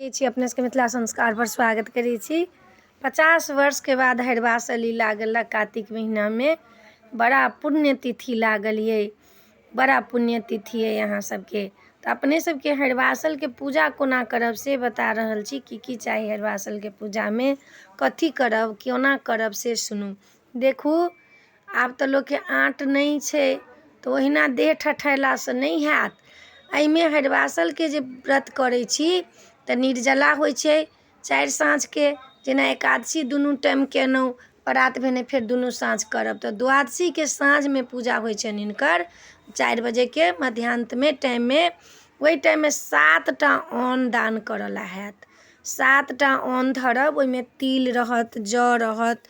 देखै छी अपने सबके मिथिला संस्कार पर स्वागत करै छी। 50 वर्ष के बाद हरवासली लागल कार्तिक महीना में। बड़ा पुण्य तिथि लागल ये, बड़ा पुण्य तिथि है यहाँ सबके। तो अपने सबके हरवासल के पूजा कोना करब से बता रहल छी। की चाही हरवासल के पूजा में, कथी करब, कोना करब से सुनू। देखू आब तो लोग के आँट नहीं छे, तो ओहिना देह ठठैला से नहीं हैत। एहिमे हरवासल के जे व्रत करै छी तऽ निर्जला होइ छै 4 साँझ के, जेना एकादशी दुनू टाइम केलहुँ, परात भेने फेर दुनू साँझ करब। तऽ द्वादशी के साँझ में पूजा होइ छनि हिनकर 4 बजे के मध्याह्न में टाइम में। ओहि टाइम में 7टा अन्न दान करला हैत। 7टा अन्न धरब, ओहिमे तिल रहत, जौ रहत,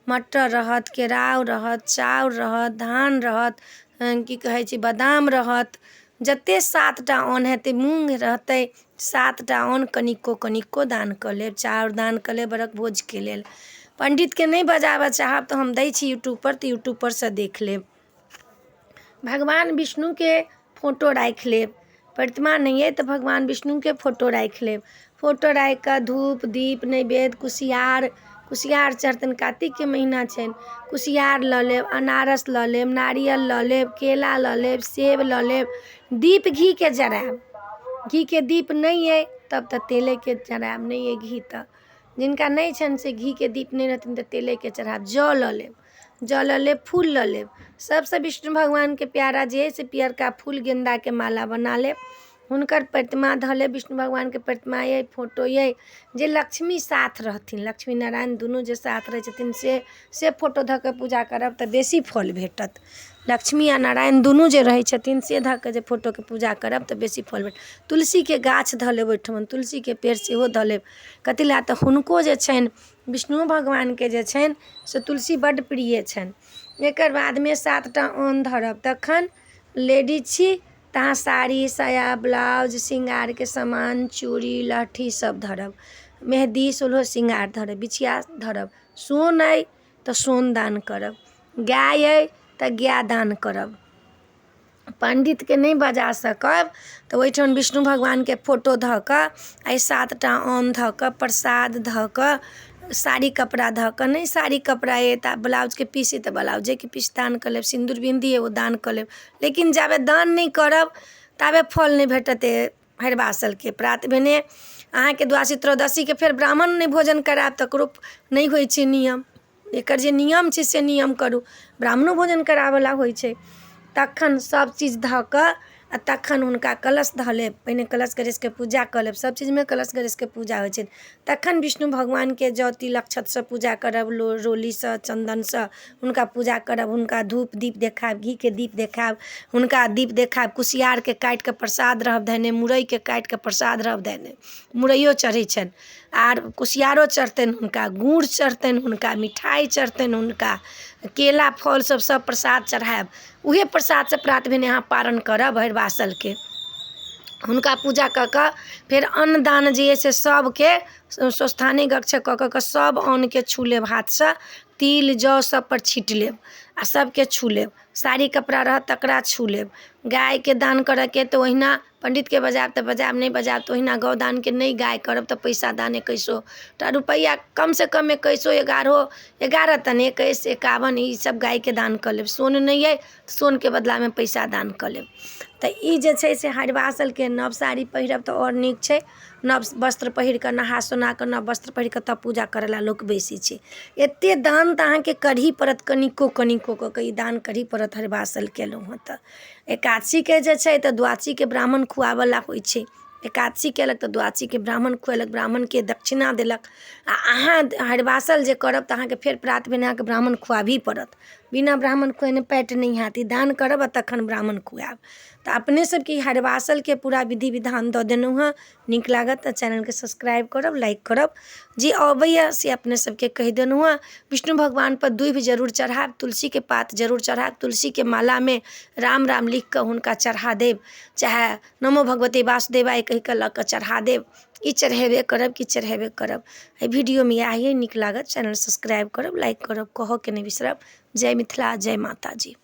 मटर रहत, केराव रहत, चाउर रहत, धान रहत, की कहै छै बादाम रहत। जते 7टा अन्न हेतै, मूँग रहतै, 7टा अन्न कनिको दान कऽ लेब। चाउर दान कऽ लेब बरक भोज के लेल। पंडित के नहीं बजाबऽ चाहब तो हम दै छी यूट्यूब पर, तो यूट्यूब पर से देख लेब। भगवान विष्णु के फोटो राख लेब, प्रतिमा नहीं है तो भगवान विष्णु के फोटो राख लेब। फोटो राख कऽ धूप दीप नैवेद्य कुशियार चढ़तनि, कार्तिक के महीना छनि। कुशियार लऽ लेब, अनारस लऽ लेब, नारियल लऽ लेब, केला लऽ लेब, सेब लऽ लेब। दीप घी के जरायब। घी के दीप नहीं है तब तो तेले के चढ़ायब, नहीं है घी तो जिनका नहीं छन से घी के दीप नहीं रहथिन तो तेले के चढ़ायब। जौ लऽ लेब, जौ लऽ लेब, फूल लऽ लेब। सबसे विष्णु भगवान के प्यारा जे है से पियरका फूल गेंदा के माला बना लेब। हुनकर प्रतिमा धऽ लेब, विष्णु भगवान के प्रतिमा ये, फोटो ये। जे लक्ष्मी साथ रहथिन, लक्ष्मी नारायण दुनू जे साथ रहै छथिन से फोटो धऽ के पूजा करब तऽ बेसी फल भेटत। लक्ष्मी आ नारायण दुनू जे रहै छथिन से धऽ के जे फोटो के पूजा करब तऽ बेसी फल भेटत। तुलसी के गाछ धऽ लेब ओहिठमन, तुलसी के पेड़ सेहो धऽ लेब। कथी लए तऽ हुनको जे छनि विष्णु भगवान के जे छनि से तुलसी बड्ड प्रिय छनि। एकर बाद में 7टा अन्न धरब। तखन लेडीज छी तऽ अहाँ साड़ी साया ब्लाउज श्रृंगार के सामान चूड़ी लहठी सब धरब। मेहंदी सोलहो श्रृंगार धरब, बिछिया धरब। सोन अइ तऽ सोन दान करब, गाय अइ तऽ गाय दान करब। पंडित के नहीं बजा सकब तऽ ओहिठाम विष्णु भगवान के फोटो धऽ कऽ, 7टा अन्न धऽ कऽ, प्रसाद धऽ कऽ, साड़ी कपड़ा धऽ कऽ, नहीं साड़ी कपड़ा है तऽ ब्लाउज के पीस है तऽ ब्लाउजे के पीस दान कऽ लेब। सिंदूर बिंदी है वो दान कऽ लेब। लेकिन जाबे दान नहीं करब ताबे फल नहीं भेटत हरवासल के। प्रात भेने अहाँ के द्वादशी त्रयोदशी के फेर ब्राह्मण नहीं भोजन करायब तकरो नहीं होइ छै नियम। एकर जे नियम छै से नियम करू। ब्राह्मणो भोजन करावला होइ छै। तखन सब चीज धऽ कऽ आ तखन हुनका कलश धऽ लेब। पहिने कलश गणेश के पूजा कऽ लेब, सब चीज में कलश गणेश के पूजा होइ छै। तखन विष्णु भगवान के जौ तिल अक्षत से पूजा करब, रोली से चंदन से हुनका पूजा करब। हुनका धूप दीप देखायब, घी के दीप देखायब, हुनका दीप देखायब। कुशियार के काटि के प्रसाद रहब धैने, मुरई के काटि के प्रसाद रहब धैने। मुरइयो चढ़ै छनि आर कुशियारो चढ़तनि हुनका, गुड़ चढ़तनि हुनका, मिठाई चढ़तनि हुनका, केला फल सब प्रसाद चढ़ायब। उहे प्रसाद से प्रात भेने अहाँ पारण करब हरवासल के। हुनका पूजा कऽ कऽ फेर अन्नदान जे है से सबके स्वस्थानी गच्छ कऽ कऽ सब अन्न के छू लेब हाथ से। तिल जौ सब पर छीट लेब आ सबके छू लेब। साड़ी कपड़ा रहत तकरा छू लेब। गाय के दान करे के तो ओहिना पंडित के बजायब तऽ बजायब, नहीं बजायब तो ओहिना गौदान के नहीं गाय करब तऽ पैसा दान 2100 रुपया, कम से कम 2100, 11 तन 21, 51 ई सब गाय के दान कर लेब। सोन नहीं है तो सोन के बदला में पैसा दान कर लेब। तऽ ई जे छै से हरवासल के नव साड़ी पहिरब तऽ और नीक छै। नव वस्त्र पहिर कऽ नहा सोना कऽ नव वस्त्र पहिर कऽ तब पूजा करेला लोक बेसी छै। एते दान तऽ अहाँ के करही पड़त, कनिको कऽ के ई दान करही पड़त हरवासल केलहुँ हँ तऽ। एकादशी के जे छै तऽ द्वादशी के ब्राह्मण खुआवला होइ छै। एकादशी केलक तऽ द्वादशी के ब्राह्मण खुएलक, ब्राह्मण के दक्षिणा देलक। आ अहाँ हरवासल जे करब तऽ अहाँ के फेर प्रात भेने अहाँ के ब्राह्मण खुआबही पड़त। बिना ब्राह्मण खुएने पेट नहीं हैत। ई दान करब आ तखन ब्राह्मण खुआब। तऽ अपने सबके हरवासल के पूरा विधि विधान दऽ देलहुँ हँ। नीक लागत तऽ चैनल के सब्सक्राइब करब, लाइक करब। जे अबैया से अपने सबके कहि देलहुँ हँ। विष्णु भगवान पर दूभि जरूर चढ़ायब, तुलसी के पात जरूर चढ़ायब। तुलसी के माला में राम राम लिख कऽ हुनका चढ़ा देब, चाहे नमो भगवते वासुदेवाय कहि कऽ लऽ कऽ चढ़ा देब। ई चढ़ेबे करब कि चढ़ेबे करब। एहि वीडियो में यही नीक लागत, चैनल सब्सक्राइब करब, लाइक करब, कहऽ के नहीं बिसरब। जय मिथिला, जय माता जी।